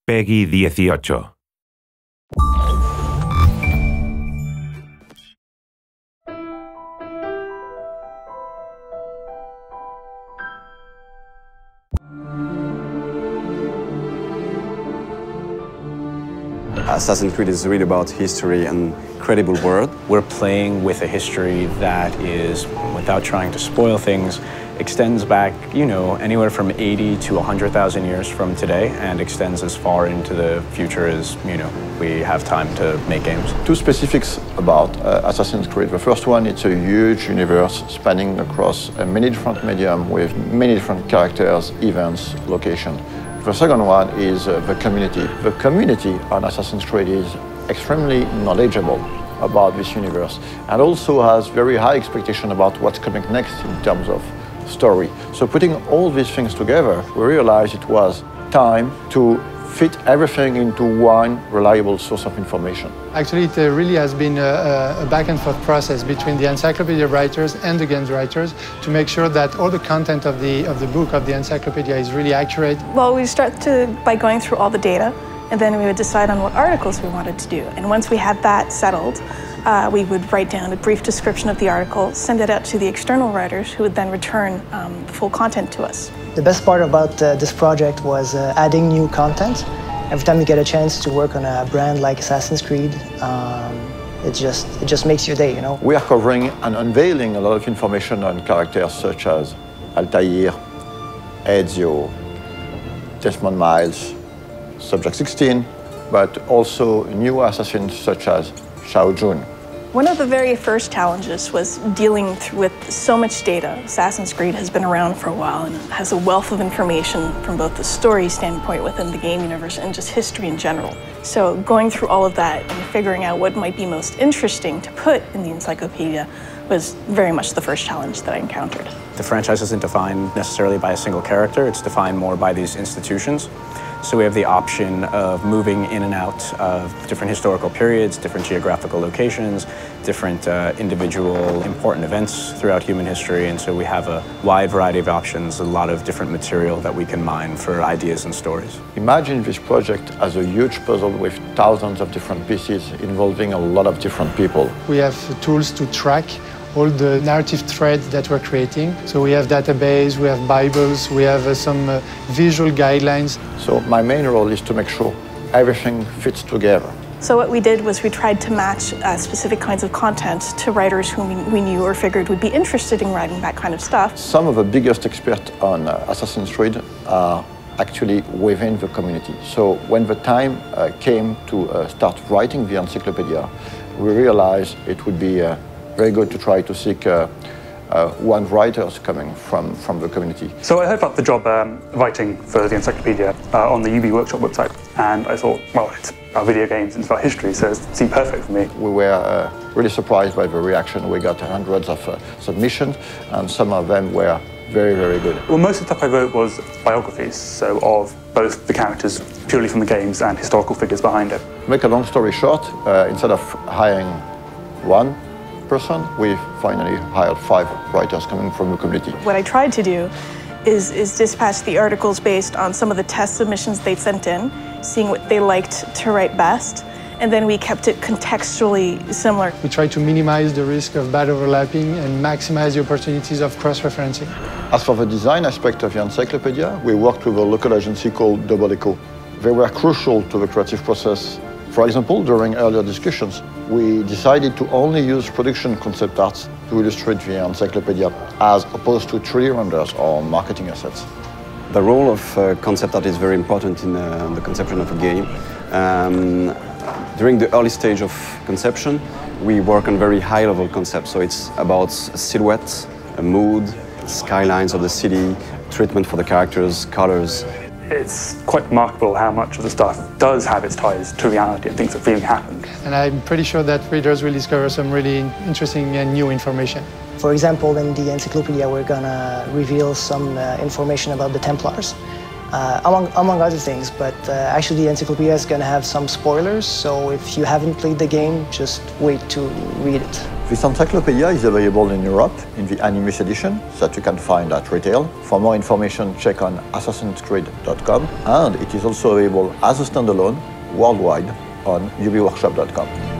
PEGI 18. Assassin's Creed is really about history and incredible world. We're playing with a history that is, without trying to spoil things, extends back, anywhere from 80 to 100,000 years from today and extends as far into the future as, we have time to make games. Two specifics about Assassin's Creed. The first one, it's a huge universe spanning across many different mediums with many different characters, events, locations. The second one is the community. The community on Assassin's Creed is extremely knowledgeable about this universe and also has very high expectation about what's coming next in terms of story. So putting all these things together, we realized it was time to fit everything into one reliable source of information. Actually, it really has been a back and forth process between the encyclopedia writers and the games writers to make sure that all the content of the book, of the encyclopedia, is really accurate. Well, we start by going through all the data, and then we would decide on what articles we wanted to do. And once we had that settled, we would write down a brief description of the article, send it out to the external writers, who would then return the full content to us. The best part about this project was adding new content. Every time you get a chance to work on a brand like Assassin's Creed, it just makes your day, We are covering and unveiling a lot of information on characters such as Altair, Ezio, Desmond Miles, Subject 16, but also new assassins such as Shao Jun. One of the very first challenges was dealing with so much data. Assassin's Creed has been around for a while and has a wealth of information from both the story standpoint within the game universe and just history in general. So going through all of that and figuring out what might be most interesting to put in the encyclopedia was very much the first challenge that I encountered. The franchise isn't defined necessarily by a single character, it's defined more by these institutions. So we have the option of moving in and out of different historical periods, different geographical locations, different individual important events throughout human history. And so we have a wide variety of options, a lot of different material that we can mine for ideas and stories. Imagine this project as a huge puzzle with thousands of different pieces involving a lot of different people. We have tools to track all the narrative threads that we're creating. So we have database, we have Bibles, we have some visual guidelines. So my main role is to make sure everything fits together. So what we did was we tried to match specific kinds of content to writers whom we knew or figured would be interested in writing that kind of stuff. Some of the biggest experts on Assassin's Creed are actually within the community. So when the time came to start writing the encyclopedia, we realized it would be very good to try to seek one writers coming from the community. So I heard about the job writing for the encyclopedia on the UB Workshop website, and I thought, well, it's about video games and it's about history, so it seemed perfect for me. We were really surprised by the reaction. We got hundreds of submissions, and some of them were very, very good. Well, most of the stuff I wrote was biographies, so of both the characters purely from the games and historical figures behind it. To make a long story short, instead of hiring one person, we finally hired 5 writers coming from the community. What I tried to do is dispatch the articles based on some of the test submissions they sent in, seeing what they liked to write best, and then we kept it contextually similar. We try to minimize the risk of bad overlapping and maximize the opportunities of cross-referencing. As for the design aspect of the encyclopedia, we worked with a local agency called Double Echo. They were crucial to the creative process. For example, during earlier discussions, we decided to only use production concept arts to illustrate the encyclopedia, as opposed to 3D renders or marketing assets. The role of concept art is very important in the conception of a game. During the early stage of conception, we work on very high-level concepts. So it's about silhouette, a mood, skylines of the city, treatment for the characters, colors. It's quite remarkable how much of the stuff does have its ties to reality and things that really happened. And I'm pretty sure that readers will discover some really interesting and new information. For example, in the encyclopedia, we're gonna reveal some information about the Templars, among other things, but actually the encyclopedia is gonna have some spoilers, so if you haven't played the game, just wait to read it. This encyclopedia is available in Europe in the Animus edition that you can find at retail. For more information, check on assassinscreed.com, and it is also available as a standalone worldwide on ubiworkshop.com.